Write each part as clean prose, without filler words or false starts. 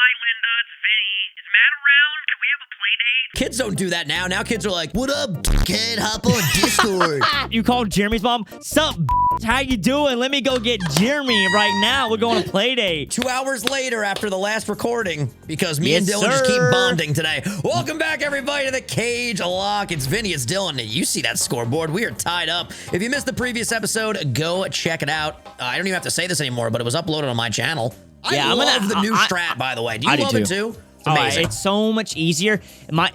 Hi, Linda. It's Vinny. Is Matt around? Can we have a play date? Kids don't do that now. Now kids are like, what up, kid? Hop on Discord. You called Jeremy's mom? Sup, how you doing? Let me go get Jeremy right now. We're going to play date. 2 hours later after the last recording, because me and Yes, Dylan just keep sir. bonding today. Welcome back, everybody, to the Cagelocke. It's Vinny, it's Dylan. You see that scoreboard. We are tied up. If you missed the previous episode, go check it out. I don't even have to say this anymore, but it was uploaded on my channel. Yeah, I love the new strat, by the way. Do you love it too? It's amazing. It's so much easier.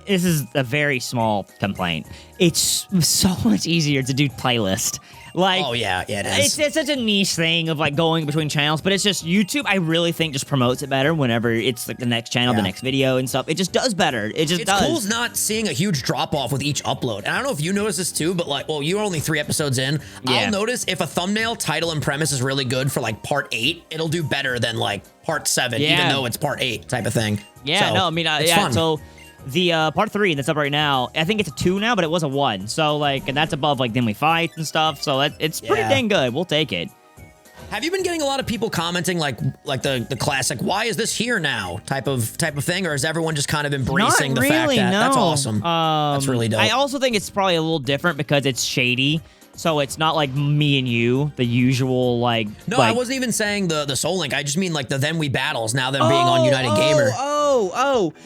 This is a very small complaint. It's so much easier to do playlist. Like, oh, yeah, it is. It's such a niche thing of like going between channels, but it's just YouTube, I really think, just promotes it better whenever it's like the next channel, the next video and stuff. It just does better. It's cool not seeing a huge drop off with each upload. And I don't know if you notice this too, but like, well, you're only 3 episodes in. Yeah. I'll notice if a thumbnail, title, and premise is really good for like part 8, it'll do better than like part 7, even though it's part 8 type of thing. Yeah, so, no, I mean, fun. So the part 3 that's up right now, I think it's a 2 now, but it was a 1. So like, and that's above like Then We Fight and stuff. So it's pretty dang good. We'll take it. Have you been getting a lot of people commenting like the classic "why is this here now" type of thing, or is everyone just kind of embracing the fact that that's awesome? That's really dope. I also think it's probably a little different because it's shady. So it's not like me and you, the usual like. No, I wasn't even saying the Soul Link. I just mean like the Then We Battles. Now them being on United Gamer.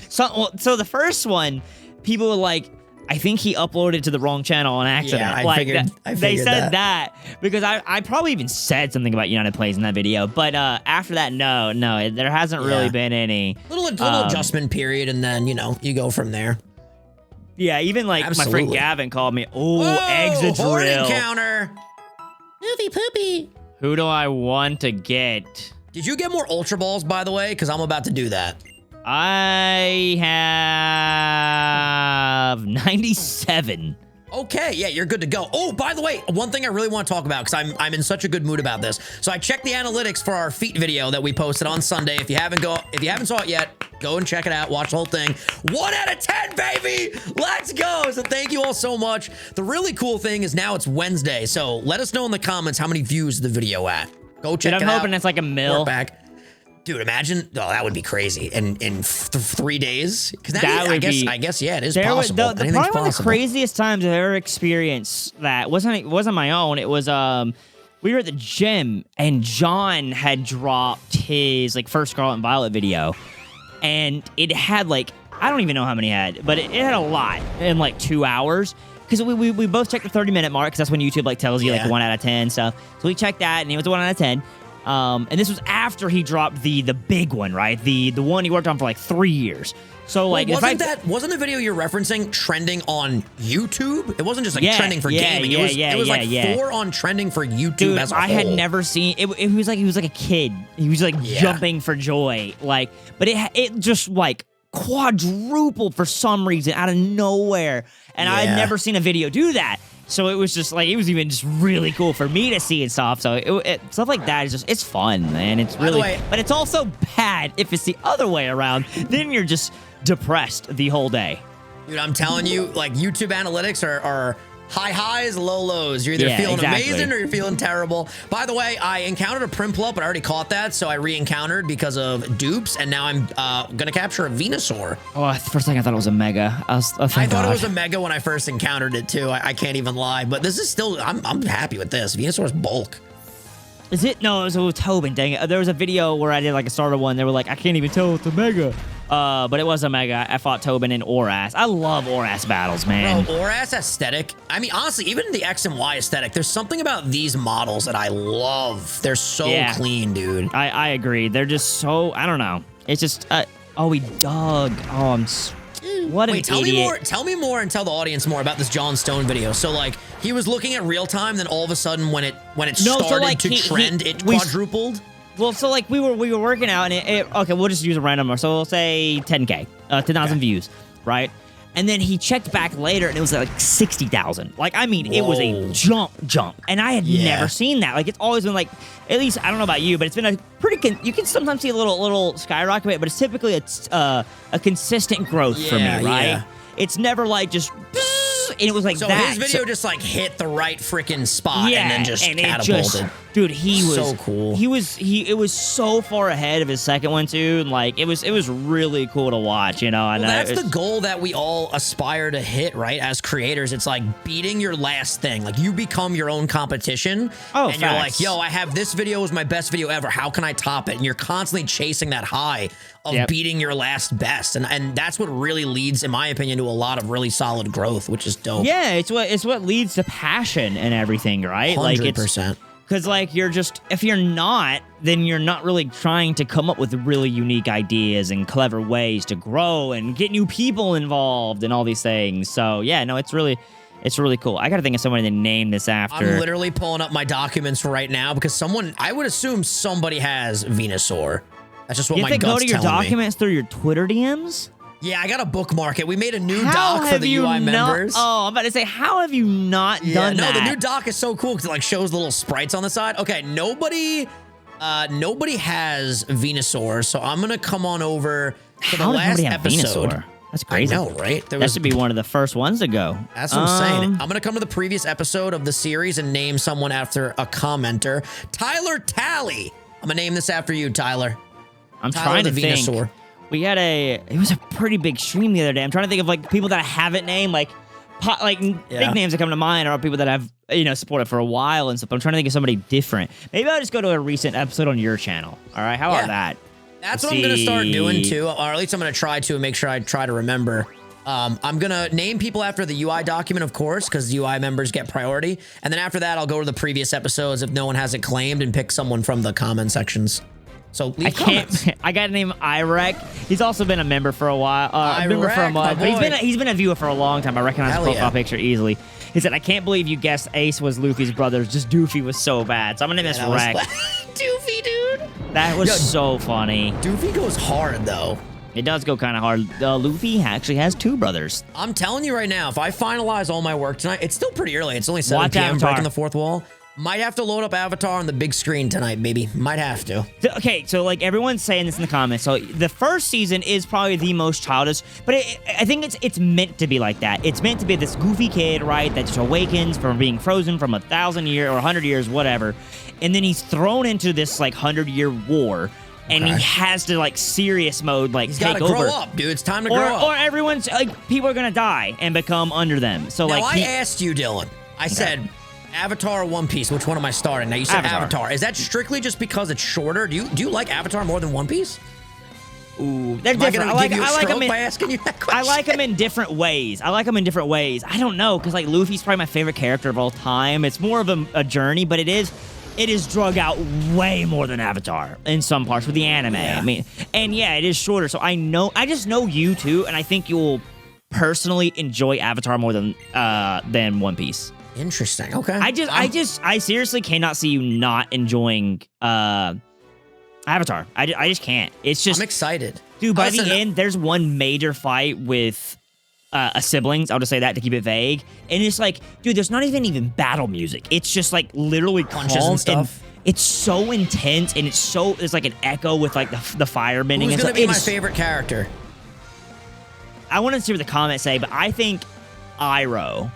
So the first one, people were like, I think he uploaded to the wrong channel on accident. Yeah, I like, figured they said that because I probably even said something about United Plays in that video. But after that, no, there hasn't really been any. Little adjustment period, and then, you go from there. Yeah, even like my friend Gavin called me, exit drill. Horde encounter. Movie poopy. Who do I want to get? Did you get more Ultra Balls, by the way? Because I'm about to do that. I have 97. Okay, yeah, you're good to go. Oh, by the way, one thing I really want to talk about, because I'm in such a good mood about this. So I checked the analytics for our feet video that we posted on Sunday. If you haven't saw it yet, go and check it out. Watch the whole thing. 1 out of 10, baby! Let's go! So thank you all so much. The really cool thing is now it's Wednesday, so let us know in the comments how many views the video at. Go check it out. I'm hoping it's like a mil. Back. Dude, imagine, that would be crazy. In 3 days? Because I guess, yeah, it is possible. Probably one of the craziest times I've ever experienced that wasn't my own. It was, we were at the gym, and John had dropped his, like, first Scarlet and Violet video. And it had, like, I don't even know how many it had, but it had a lot in, like, 2 hours. Because we both checked the 30-minute mark, because that's when YouTube, like, tells you, like, 1 out of 10 stuff. So we checked that, and it was a 1 out of 10. And this was after he dropped the big one, right? The one he worked on for like 3 years. So like, wasn't the video you're referencing trending on YouTube? It wasn't just like trending for gaming. It was like 4 on trending for YouTube. Dude, as a whole. I had never seen it. He was like a kid. He was like jumping for joy. Like, but it just like quadrupled for some reason out of nowhere, and I had never seen a video do that. So it was just like, it was even just really cool for me to see and stuff. So stuff like that is just, it's fun, man. It's really, but it's also bad if it's the other way around. Then you're just depressed the whole day. Dude, I'm telling you, like, YouTube analytics are high highs, low lows. You're either feeling amazing or you're feeling terrible. By the way, I encountered a Primplop, but I already caught that, so I re-encountered because of dupes, and now I'm gonna capture a Venusaur. Oh, the first thing I thought it was a Mega. I thought it was a Mega when I first encountered it too. I can't even lie, but this is still, I'm happy with this. Venusaur's bulk. Is it? No, it was Tobin, dang it. There was a video where I did like a starter one. They were like, I can't even tell it's a Mega. But it was a Mega. I fought Tobin and Oras. I love Oras battles, man. Bro, Oras aesthetic. I mean, honestly, even the X and Y aesthetic, there's something about these models that I love. They're so clean, dude. I agree. They're just so, I don't know. It's just, he dug. Oh, what an idiot. Tell me more and tell the audience more about this John Stone video. So, like, he was looking at real time, then all of a sudden when it started to trend, it quadrupled? Well, so like we were working out, and okay, we'll just use a random number. So we'll say 10K, 10,000 views, right? And then he checked back later, and it was like 60,000. Like, I mean, it was a jump, and I had never seen that. Like, it's always been like, at least I don't know about you, but it's been a pretty. You can sometimes see a little skyrocket, but it's typically a consistent growth for me, right? Yeah. It's never like just. it was like So that. his video just like hit the right freaking spot and then just and catapulted. Dude, he was so cool. It was so far ahead of his second one too, and like it was really cool to watch, you know. And that's the goal that we all aspire to hit, right? As creators, it's like beating your last thing. Like you become your own competition, and you're like, yo, I have this video was my best video ever. How can I top it? And you're constantly chasing that high of beating your last best, and that's what really leads, in my opinion, to a lot of really solid growth, which is dope. Yeah, it's what leads to passion and everything, right? 100%. Because, like, if you're not, then you're not really trying to come up with really unique ideas and clever ways to grow and get new people involved and all these things. So, yeah, no, it's really cool. I got to think of someone to name this after. I'm literally pulling up my documents right now because I would assume somebody has Venusaur. That's just what my gut's telling me. You have to go to your documents through your Twitter DMs? Yeah, I got to bookmark it. We made a new doc for the UI members. Oh, I'm about to say, how have you not done that? No, the new doc is so cool because it like shows the little sprites on the side. Okay, nobody has Venusaur, so I'm gonna come on over to the last episode. Venusaur? That's crazy. I know, right? That should be one of the first ones to go. That's what I'm saying. I'm gonna come to the previous episode of the series and name someone after a commenter. Tyler Talley. I'm gonna name this after you, Tyler. I'm trying to think. Venusaur. It was a pretty big stream the other day. I'm trying to think of like people that I haven't named, like big names that come to mind are people that I've, supported for a while and stuff. I'm trying to think of somebody different. Maybe I'll just go to a recent episode on your channel. All right. How about that? That's what I'm going to start doing too, or at least I'm going to try to make sure I try to remember. I'm going to name people after the UI document, of course, because UI members get priority. And then after that, I'll go to the previous episodes if no one has it claimed and pick someone from the comment sections. So leave comments. I got to name Irek. He's also been a member for a while. Member for a month. But he's been a viewer for a long time. I recognize his profile picture easily. He said, I can't believe you guessed Ace was Luffy's brother. Just Doofy was so bad. So I'm going to name this Rek. Doofy, dude. That was so funny. Doofy goes hard, though. It does go kind of hard. Luffy actually has two brothers. I'm telling you right now, if I finalize all my work tonight, it's still pretty early. It's only 7 p.m. breaking the fourth wall. Might have to load up Avatar on the big screen tonight, baby. Might have to. Okay, so like everyone's saying this in the comments. So the first season is probably the most childish, but I think it's meant to be like that. It's meant to be this goofy kid, right, that just awakens from being frozen from 1,000 years or 100 years, whatever, and then he's thrown into this like 100-year war. And he has to like serious mode, like he's take over. He's got to grow up, dude. It's time to grow up. Or everyone's like, people are gonna die and become under them. So now, like, I asked you, Dylan. I said, Avatar or One Piece? Which one am I starting? Now you said Avatar. Is that strictly just because it's shorter? Do you like Avatar more than One Piece? Ooh, they're different. I like them by asking you that question. I like them in different ways. I don't know, because like Luffy's probably my favorite character of all time. It's more of a journey, but it is drug out way more than Avatar in some parts with the anime. Yeah. I mean, and yeah, it is shorter. So I just know you too, and I think you'll personally enjoy Avatar more than One Piece. Interesting. Okay. I seriously cannot see you not enjoying Avatar. I just can't. It's just I'm excited. Dude, by the end, there's one major fight with siblings. I'll just say that to keep it vague. And it's like, dude, there's not even battle music. It's just like literally punches and stuff. It's so intense, and it's like an echo with like the fire bending. Who's gonna be my favorite character? I want to see what the comments say, but I think Iroh.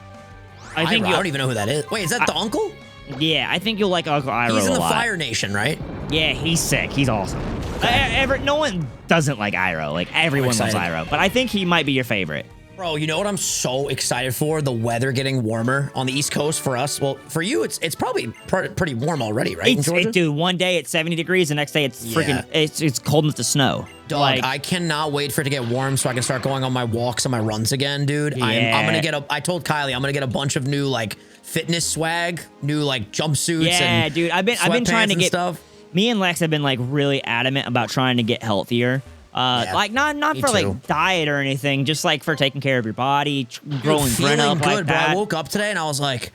I don't even know who that is. Wait, is that the uncle? Yeah, I think you'll like Uncle Iroh a lot. He's in the Fire Nation, right? Yeah, he's sick. He's awesome. Okay. No one doesn't like Iroh. Like, everyone loves Iroh. But I think he might be your favorite. Bro, you know what I'm so excited for? The weather getting warmer on the East Coast for us. Well, for you, it's probably pretty warm already, right? Dude, one day it's 70 degrees, the next day it's freaking it's cold enough to snow. Dog, like, I cannot wait for it to get warm so I can start going on my walks and my runs again, dude. Yeah. I'm gonna get I told Kylie I'm gonna get a bunch of new like fitness swag, new like jumpsuits. Yeah, dude. I've been trying to get stuff. Me and Lex have been like really adamant about trying to get healthier. Like not for like diet or anything, just like for taking care of your body, growing grin up like that. Bro, I woke up today and I was like,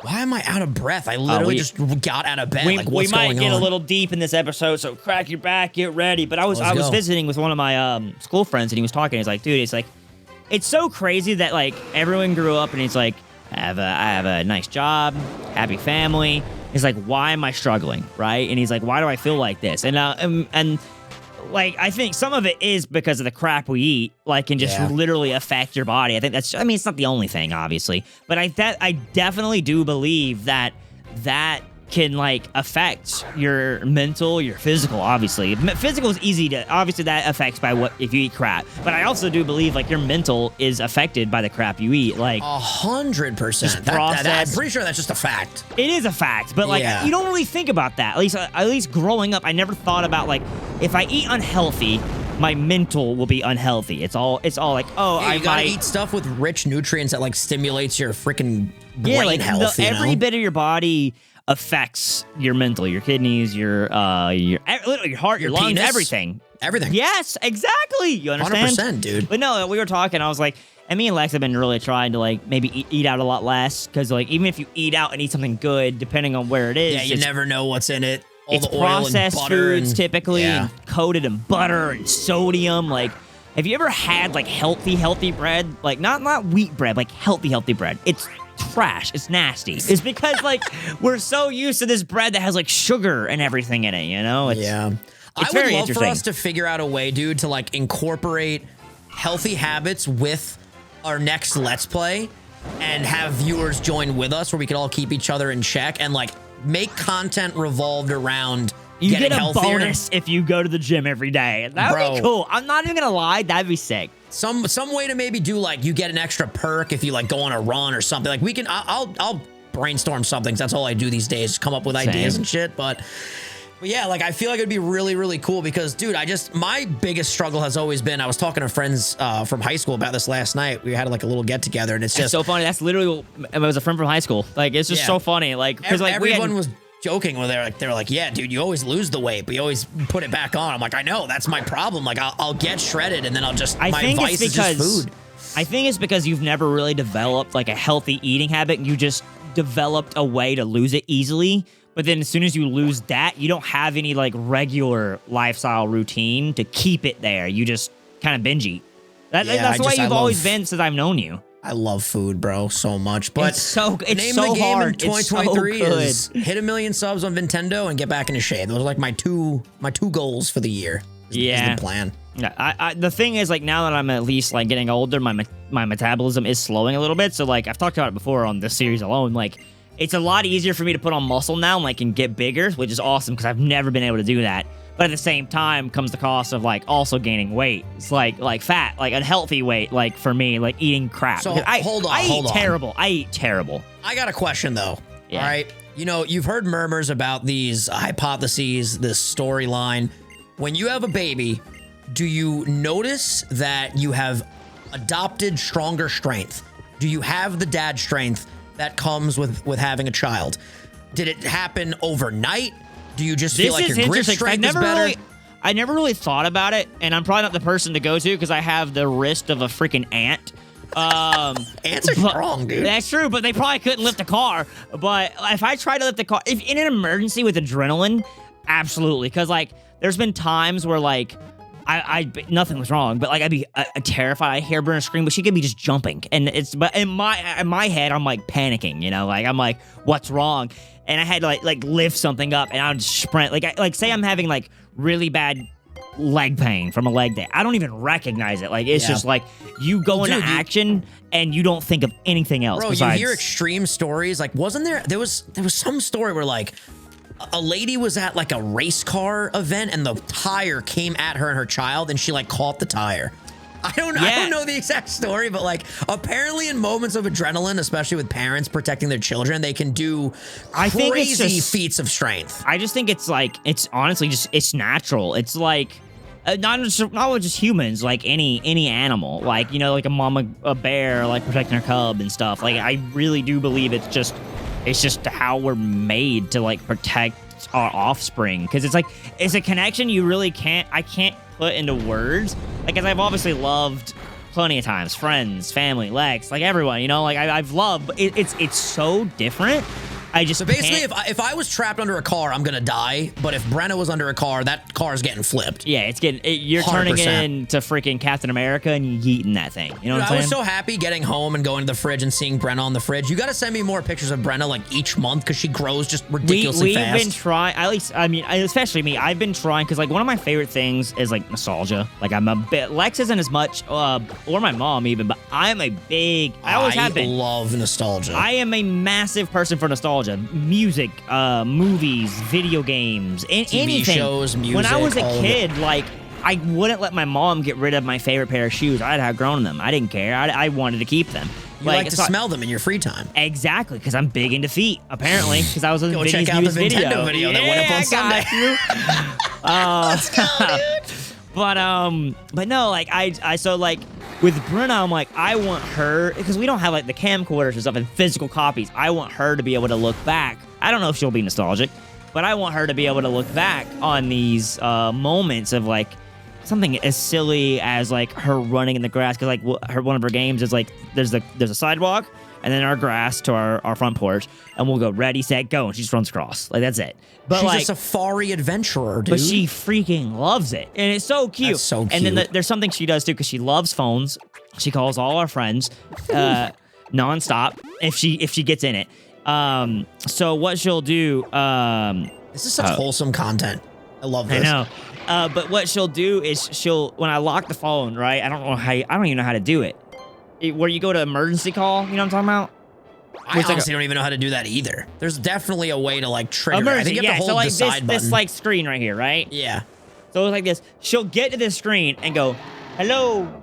why am I out of breath? I literally just got out of bed. We might get a little deep in this episode, so crack your back, get ready. But I was visiting with one of my school friends, and he was talking. He's like, dude, it's so crazy that like everyone grew up, and he's like, I have a nice job, happy family. He's like, why am I struggling, right? And he's like, why do I feel like this? And like, I think some of it is because of the crap we eat, like, can just Yeah. literally affect your body. I think I mean, it's not the only thing, obviously, but I definitely do believe that can, like, affect your mental, your physical, obviously. Physical is easy to, obviously that affects by if you eat crap. But I also do believe, like, your mental is affected by the crap you eat. Like, 100%. I'm pretty sure that's just a fact. it is a fact, but, like, Yeah. you don't really think about that. At least growing up, I never thought about, like, if I eat unhealthy, my mental will be unhealthy. It's all like, oh, Yeah, I you gotta might eat stuff with rich nutrients that like stimulates your freaking brain yeah, like health. every bit of your body affects your mental, your kidneys, your literally your heart, your lungs, penis. everything. Everything. Yes, exactly. You understand? 100%, dude. But no, we were talking. I was like, and me and Lex have been really trying to, like, maybe eat out a lot less, because, like, even if you eat out and eat something good, depending on where it is, Yeah, you never know what's in it. All it's the oil processed and butter foods and, typically, yeah. and coated in butter and sodium. Like, have you ever had, like, healthy bread? Like, not wheat bread, like healthy bread. It's trash. It's nasty. It's because, like, we're so used to this bread that has, like, sugar and everything in it, you know? It's, Yeah. It's I very would love interesting. for us to figure out a way, dude, to like incorporate healthy habits with our next Let's Play and have viewers join with us where we could all keep each other in check and like make content revolved around You getting get a healthier. bonus if you go to the gym every day. That would be Bro. cool. I'm not even gonna lie, that'd be sick. Some way to maybe do like you get an extra perk if you like go on a run or something. Like we can I'll brainstorm something. 'Cause that's all I do these days, come up with ideas Same. and shit. But yeah, like I feel like it'd be really, really cool because, dude, my biggest struggle has always been, I was talking to friends from high school about this last night. We had like a little get together and it's It's just so funny. That's literally, it was a friend from high school. Like, it's just Yeah. so funny. Like, because like everyone was joking when they were like, yeah, dude, you always lose the weight, but you always put it back on. I'm like, I know, that's my problem. Like I'll get shredded and then my vice is just food. I think it's because you've never really developed like a healthy eating habit. You just developed a way to lose it easily. But then as soon as you lose that, you don't have any like regular lifestyle routine to keep it there. You just kind of binge eat. That's the way you've always been since I've known you. I love food, bro, so much. But It's so name so of the game hard. in 2023 It's so is hit 1 million subs on Nintendo and get back into shape. Those are like my two goals for the year. Is Yeah. the plan. Yeah, the thing is, like, now that I'm at least like getting older, my metabolism is slowing a little bit. So like I've talked about it before on this series alone. Like, it's a lot easier for me to put on muscle now, like, and get bigger, which is awesome because I've never been able to do that. But at the same time comes the cost of like also gaining weight. It's like fat, like unhealthy weight, like for me, like eating crap. So, Because hold on. I eat terrible. I got a question though. Yeah. All right. You know, you've heard murmurs about these hypotheses, this storyline. When you have a baby, do you notice that you have adopted stronger strength? Do you have the dad strength that comes with having a child? Did it happen overnight? Do you just feel like your grit strength is better? I never really thought about it, and I'm probably not the person to go to because I have the wrist of a freaking ant. Ants are strong, dude. That's true, but they probably couldn't lift a car. But if I try to lift a car, if in an emergency with adrenaline, absolutely. Because like, there's been times where like, I nothing was wrong, but like I'd be terrified. I hear Burner scream, but she could be just jumping, and but in my head, I'm like panicking, you know, like I'm like, what's wrong? And I had to like lift something up, and I would sprint. Like say I'm having like really bad leg pain from a leg day. I don't even recognize it. Like it's just like you go into action and you don't think of anything else. Bro, besides, you hear extreme stories. Like, wasn't there was some story where like a lady was at like a race car event and the tire came at her and her child and she like caught the tire. I don't know the exact story, but like apparently in moments of adrenaline, especially with parents protecting their children, they can do crazy feats of strength. I just think it's like, it's honestly just, it's natural. It's like, not just humans, like any animal, like, you know, like a bear, like protecting her cub and stuff. Like, I really do believe it's just how we're made to like protect our offspring. Cause it's like, it's a connection I can't put into words. Like, as I've obviously loved plenty of times, friends, family, Lex, like everyone, you know, like I've loved, but it's so different. I just So basically, can't- if I was trapped under a car, I'm gonna die. But if Brenna was under a car, that car is getting flipped. yeah, it's getting you're turning 100%. into freaking Captain America and you yeeting that thing. You know Dude, what I I'm was saying? so happy getting home and going to the fridge and seeing Brenna on the fridge. You got to send me more pictures of Brenna like each month because she grows just ridiculously We've fast. been trying, at least, I mean, especially me, I've been trying, because, like, one of my favorite things is, like, nostalgia. Like, I'm a bit, Lex isn't as much, or my mom even, but I'm a big, I always have been. I love nostalgia. I am a massive person for nostalgia. Music, movies, video games, anything. shows, music, When I was a all of kid, like, I wouldn't let my mom get rid of my favorite pair of shoes. I'd outgrown them. I didn't care. I wanted to keep them. you like to smell them in your free time. Exactly, because I'm big into feet, apparently, because I was in Go Vinny's check out the newest Nintendo video that went up on Sunday. Let's go, dude. But no, like so like with Brenna, I'm like, I want her, because we don't have like the camcorders and stuff and physical copies. I want her to be able to look back. I don't know if she'll be nostalgic, but I want her to be able to look back on these moments of like something as silly as like her running in the grass, because like one of her games is like there's a sidewalk and then our grass to our front porch, and we'll go ready, set, go, and she just runs across. Like that's it. But She's like a safari adventurer, dude. but she freaking loves it, and it's so cute. That's so And then cute. there's something she does too, because she loves phones. She calls all our friends nonstop if she gets in it. So what she'll do, This is such wholesome content. I love I this. know. But what she'll do is when I lock the phone, right? I don't even know how to do it. Where you go to emergency call, you know what I'm talking about? I honestly don't even know how to do that either. There's definitely a way to like trigger. I Emergency, think you have to hold so like the side this button. like screen right here, right? Yeah. So it's like this. She'll get to this screen and go, hello.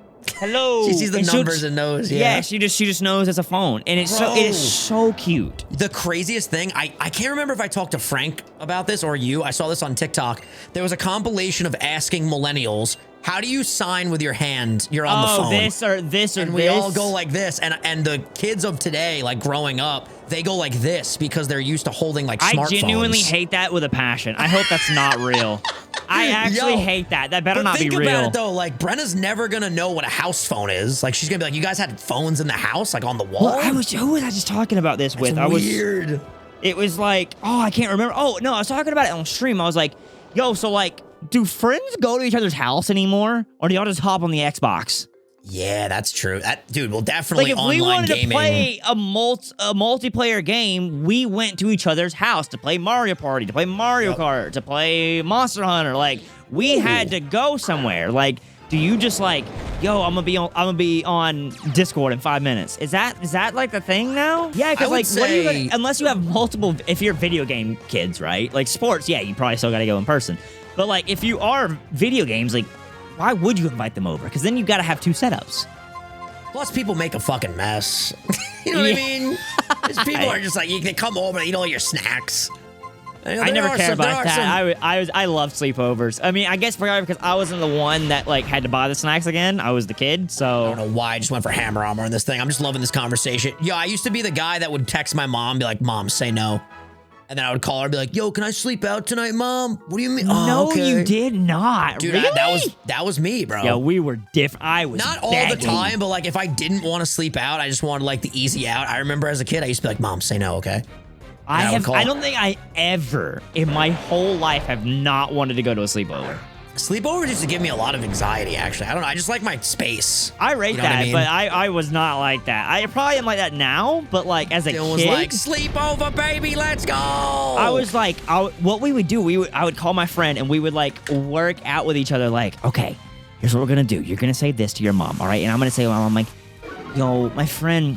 She sees the And numbers and knows. Yeah. she just knows it's a phone, and it is so cute. The craziest thing, I can't remember if I talked to Frank about this or you. I saw this on TikTok. There was a compilation of asking millennials, how do you sign with your hand? You're on the phone. This or this. And we all go like this. And the kids of today, like growing up, they go like this because they're used to holding like smartphones. I genuinely hate that with a passion. I hope that's not real. I actually hate that. That better not be real. Think about it though. Like Brenna's never gonna know what a house phone is. Like she's gonna be like, you guys had phones in the house, like on the wall. Well, who was I just talking about this with? It's weird. It was like, I can't remember. Oh no, I was talking about it on stream. I was like, yo, so like, do friends go to each other's house anymore, or do y'all just hop on the Xbox? Yeah, that's true. That dude will definitely Like if online we wanted gaming. to play a multiplayer game, we went to each other's house to play Mario Party, to play Mario Kart, to play Monster Hunter. Like we had to go somewhere. Like, do you just like, yo, I'm gonna be on Discord in 5 minutes? Is that like the thing now? Yeah, because like what are you gonna, unless you have multiple, if you're video game kids, right? Like sports, yeah, you probably still gotta go in person. But like if you are video games, like why would you invite them over? Because then you got to have 2 setups. Plus, people make a fucking mess. You know what I mean? These people are just like, you can come over and eat all your snacks. I never cared about that. I loved sleepovers. I mean, I guess because I wasn't the one that like had to buy the snacks again. I was the kid, so I don't know why I just went for Hammer Armor in this thing. I'm just loving this conversation. Yo, I used to be the guy that would text my mom and be like, Mom, say no. And then I would call her and be like, yo, can I sleep out tonight, Mom? What do you mean? No, okay. you did not. Dude, really? that was me, bro. Yeah, we were different. I was not all begging. the time, but like if I didn't want to sleep out, I just wanted like the easy out. I remember as a kid, I used to be like, Mom, say no, okay? I don't think I ever in my whole life have not wanted to go to a sleepover. Sleepovers used to give me a lot of anxiety, actually. I don't know. I just like my space. I rate You know that, what I mean? but I was not like that. I probably am like that now, but like as a It kid, was like, sleepover, baby, let's go. I was like, what we would do, I would call my friend and we would like work out with each other. Like, okay, here's what we're gonna do. You're gonna say this to your mom, all right? And I'm gonna say, I'm like, yo, my friend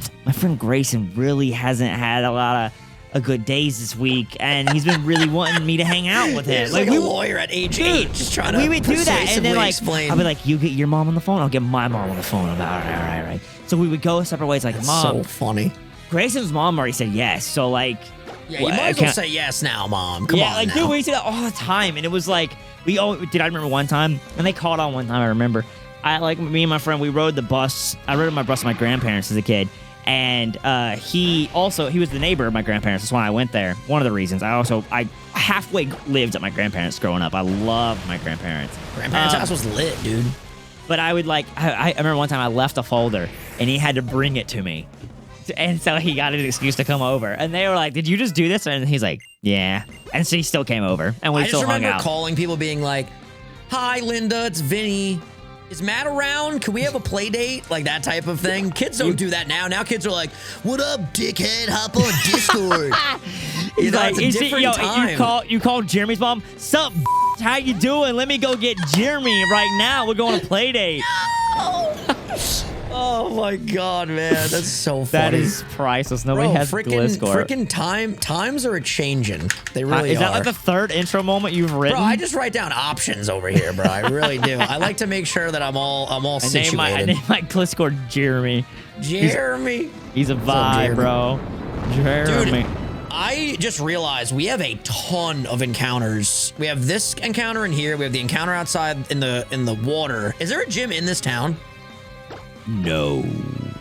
Grayson really hasn't had a lot of good days this week, and he's been really wanting me to hang out with him. He's like a lawyer at age 8, just trying to we would do that, and then like explain. I'll be like, you get your mom on the phone, I'll get my mom on the phone. About all right. So we would go separate ways. Like, That's Mom, so funny. Grayson's mom already said yes, so like, Yeah, you might as well say yes now, Mom. Come on like, now. dude, we used to do that all the time, and it was like I remember one time, and they called on one time. I remember, me and my friend, we rode the bus. I rode my bus with my grandparents as a kid. And he was the neighbor of my grandparents. That's why I went there. One of the reasons. I halfway lived at my grandparents growing up. I loved my grandparents. Grandparents' house was lit, dude. But I would I remember one time I left a folder and he had to bring it to me. And so he got an excuse to come over. And they were like, did you just do this? And he's like, yeah. And so he still came over. And we still hung out. I just remember calling people being like, hi, Linda, it's Vinny. Is Matt around? Can we have a play date? Like that type of thing. Kids don't do that now. Now kids are like, what up, dickhead? Hop on Discord. He's like, it's a different time. You call Jeremy's mom? Sup, how you doing? Let me go get Jeremy right now. We're going to play date. No! Oh my god, man, that's so funny. That is priceless. Nobody has Gliscor. Freaking times are changing. They really are. Is that like the third intro moment you've written? Bro, I just write down options over here, bro. I really do. I like to make sure that I'm all situated. I name my Gliscor Jeremy. Jeremy. He's a vibe, bro. Jeremy. Dude, I just realized we have a ton of encounters. We have this encounter in here. We have the encounter outside in the water. Is there a gym in this town? No.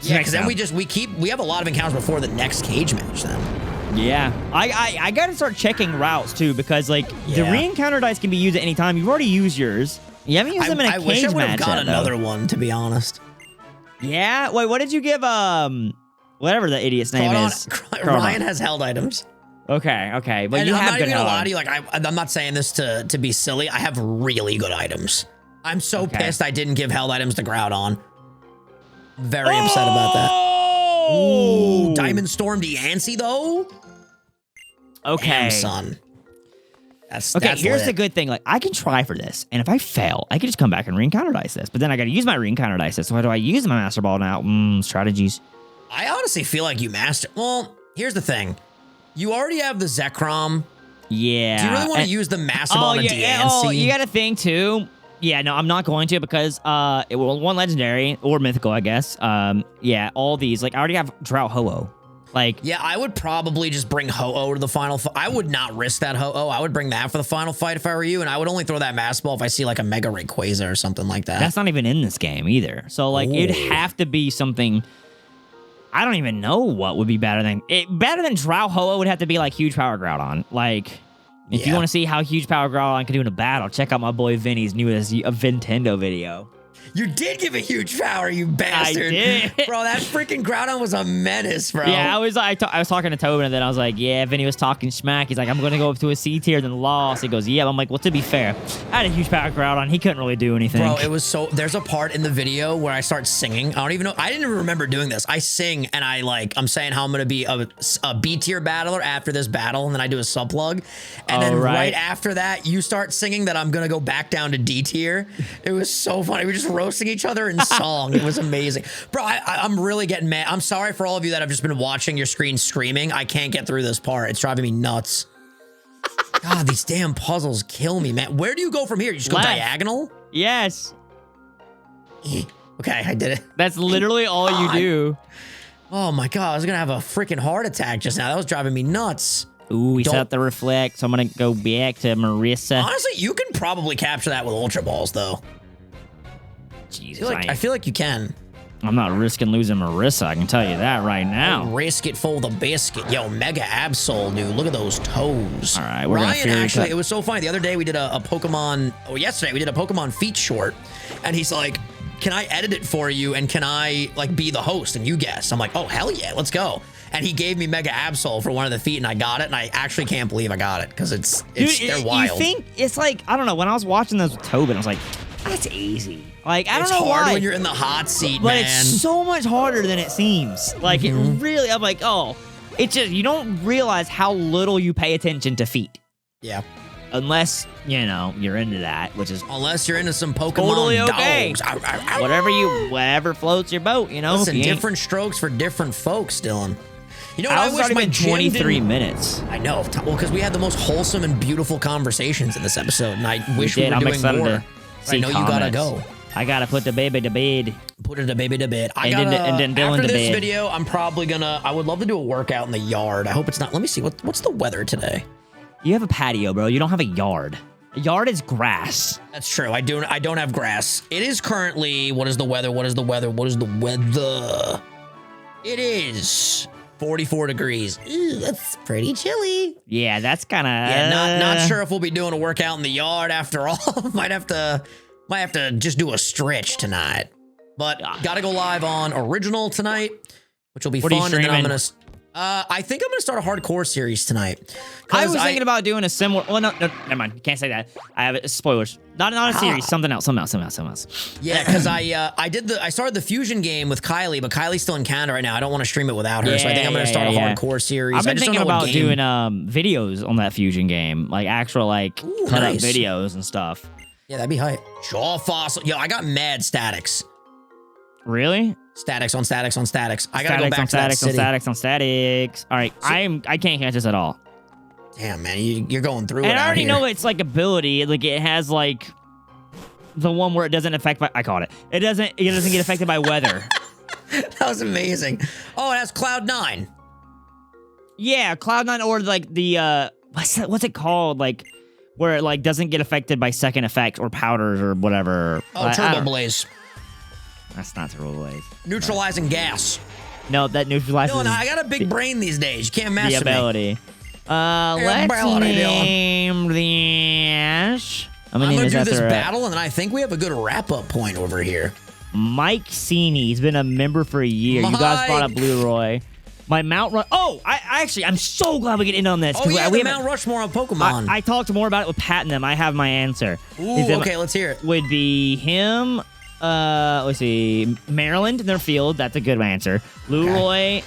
Yeah, because then we have a lot of encounters before the next cage match then. Yeah. I gotta start checking routes too, because like the re-encounter dice can be used at any time. You've already used yours. You haven't used them in a cage match. I wish I would have got another one, to be honest. Yeah. Wait, what did you give whatever the idiot's name is? Ryan has held items. Okay. But and you I'm have not good even gonna lie to you, like I'm not saying this to be silly. I have really good items. I'm so pissed I didn't give held items to Groudon. Very upset about that. Ooh, Diamond Storm Deancey though. Okay, damn, son. That's here's lit. the good thing. Like I can try for this, and if I fail, I can just come back and re-encounter dice this. But then I got to use my re-encounter dice this. So how do I use my Master Ball now? Strategies. I honestly feel like you master. Well, here's the thing. You already have the Zekrom. Yeah. Do you really want to use the Master Ball on a Deancey? You got to think too. Yeah, no, I'm not going to because it will one legendary or mythical, I guess. Yeah, all these. Like I already have Drought Ho-Oh. Like, yeah, I would probably just bring Ho-Oh to the final fight. I would not risk that Ho-Oh. I would bring that for the final fight if I were you, and I would only throw that Master Ball if I see like a Mega Rayquaza or something like that. That's not even in this game either. So like, it'd have to be something. I don't even know what would be better than Drought Ho-Oh would have to be like Huge Power Groudon. Like, if you want to see how Huge Power Groudon can do in a battle, check out my boy Vinny's newest Nintendo video. You did give a huge power, you bastard. I did. Bro, that freaking Groudon was a menace, bro. Yeah, I was talking to Tobin, and then I was like, yeah, Vinny was talking smack. He's like, I'm going to go up to a C tier, then lost. He goes, yeah. I'm like, well, to be fair, I had a huge power Groudon. He couldn't really do anything. Bro, it was so... There's a part in the video where I start singing. I don't even know... I didn't even remember doing this. I sing, and I'm saying how I'm going to be a B tier battler after this battle, and then I do a subplug. And then right after that, you start singing that I'm going to go back down to D tier. It was so funny. We just roasting each other in song. It was amazing. Bro, I'm really getting mad. I'm sorry for all of you that have just been watching your screen screaming. I can't get through this part. It's driving me nuts. God, these damn puzzles kill me, man. Where do you go from here? You just go diagonal? Yes. Okay, I did it. That's literally all you do. Oh my God, I was gonna have a freaking heart attack just now. That was driving me nuts. Ooh, we set up the reflect, so I'm gonna go back to Marissa. Honestly, you can probably capture that with Ultra Balls, though. Jesus, I feel like you can. I'm not risking losing Marissa, I can tell you that right now. Risk it for the biscuit. Yo, Mega Absol, dude. Look at those toes. All right, we're Ryan, actually, it was so funny. The other day we did a Pokemon, yesterday we did a Pokemon feat short, and he's like, can I edit it for you, and can I, like, be the host, and you guess? I'm like, oh, hell yeah, let's go. And he gave me Mega Absol for one of the feet, and I got it, and I actually can't believe I got it, because they're wild. You think, it's like, I don't know, when I was watching those with Tobin, I was like, that's easy. Like, I don't know why. It's hard when you're in the hot seat, but man. It's so much harder than it seems. Like, it really, I'm like, oh, it's just, you don't realize how little you pay attention to feet. Yeah. Unless, you know, you're into that, which is... Unless you're into some Pokemon totally okay. dogs. Whatever floats your boat, you know? Listen, different strokes for different folks, Dylan. You know what? I wish my 23 minutes. I know. Well, because we had the most wholesome and beautiful conversations in this episode, and I wish we were doing more. I know you gotta go. I gotta put the baby to bed. Put the baby to bed. And then Dylan after to this bed. video, I'm probably gonna... I would love to do a workout in the yard. I hope it's not... Let me see. What's the weather today? You have a patio, bro. You don't have a yard. A yard is grass. That's true. I don't have grass. It is currently... What is the weather? What is the weather? What is the weather? It is 44 degrees. Ew, that's pretty chilly. Yeah, that's kind of... Yeah, not sure if we'll be doing a workout in the yard after all. Might have to just do a stretch tonight. But gotta go live on Original tonight. which will be What are you fun. And then I'm streaming? gonna. I think I'm gonna start a hardcore series tonight. I was thinking about doing a similar. Well, no, never mind. Can't say that. I have spoilers. Not a series. Something else. Yeah, because I started the fusion game with Kylie, but Kylie's still in Canada right now. I don't want to stream it without her, so I think I'm gonna start a hardcore series. I've been I just thinking don't know what about game. doing videos on that fusion game, like actual cut up nice. videos and stuff. Yeah, that'd be hype. Jaw fossil. Yo, I got mad statics. Really? Statics on statics on statics. I gotta go back to that statics city. on statics on statics. All right, I can't catch this at all. Damn, man, you're going through it. And I out already here. know its like ability. Like it has like the one where it doesn't affect. I caught it. It doesn't get affected by weather. That was amazing. Oh, it has Cloud 9. Yeah, Cloud9 or like the what's it called? Like where it like doesn't get affected by second effects or powders or whatever. Oh, Turbo Blaze. That's not Turbo Blaze. Neutralizing gas. No, that neutralizes No, I got a big brain these days. You can't mess the with me. ability. Let's name this. I'm gonna do this battle, and then I think we have a good wrap-up point over here. Mike Cini. He's been a member for a year. You guys brought up Blue Roy. My Mount Rush. Oh, I'm so glad we get in on this. Oh, yeah, we the Mount Rushmore of Pokemon. I talked more about it with Pat and them. I have my answer. Ooh, okay, let's hear it. Would be him. Let's see. Maryland in their field. That's a good answer. Leroy.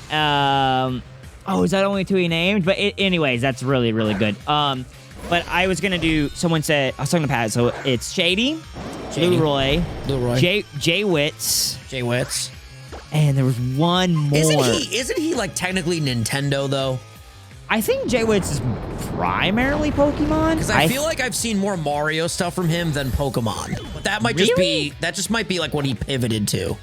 Oh, is that only two he named? But anyways, that's really, really good. But I was gonna do. Someone said I was talking to Pat. So it's Shady. Leroy. Jay Witz. And there was one more. Isn't he like technically Nintendo though? I think Jay Witz is primarily Pokemon. Because I feel like I've seen more Mario stuff from him than Pokemon. But that might just be might be like what he pivoted to.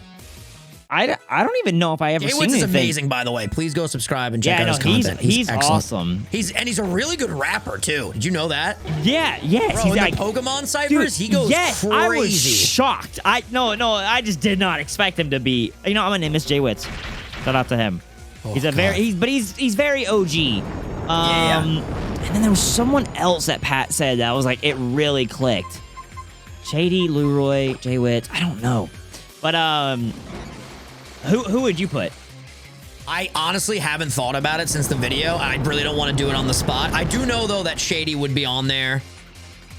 I don't even know if I ever Jay seen Witz is anything. amazing, by the way. Please go subscribe and check out his content. He's excellent. awesome. He's a really good rapper too. Did you know that? Yeah, yes. Bro, He's in like the Pokemon ciphers, he goes crazy. I was shocked. I just did not expect him to be. You know, I'm gonna miss Jay Witz. Shout out to him. Oh, He's very OG. Yeah. And then there was someone else that Pat said that was like it really clicked. Shady, Leroy, Jay Witz. I don't know, but who would you put? I honestly haven't thought about it since the video. I really don't want to do it on the spot. I do know though that Shady would be on there.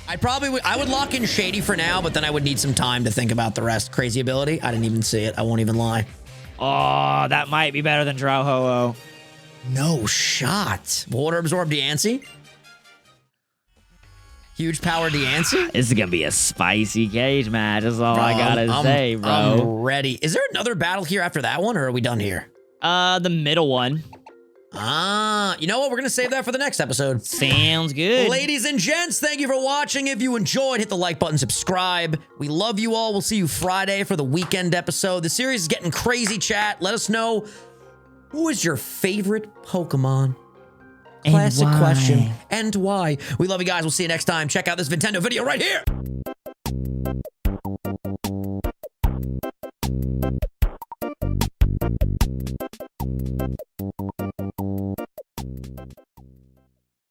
I would lock in Shady for now, but then I would need some time to think about the rest. Crazy ability. I didn't even see it. I won't even lie. Oh, that might be better than Drowho. No shot. Water absorb Deancey. Huge power Deancey. This is gonna be a spicy cage match. That's all I gotta say, bro. I'm ready. Is there another battle here after that one, or are we done here? The middle one. You know what? We're gonna save that for the next episode. Sounds good. Ladies and gents, thank you for watching. If you enjoyed, hit the like button, subscribe. We love you all. We'll see you Friday for the weekend episode. The series is getting crazy, chat. Let us know, who is your favorite Pokemon? Classic question. And why? We love you guys. We'll see you next time. Check out this Nintendo video right here.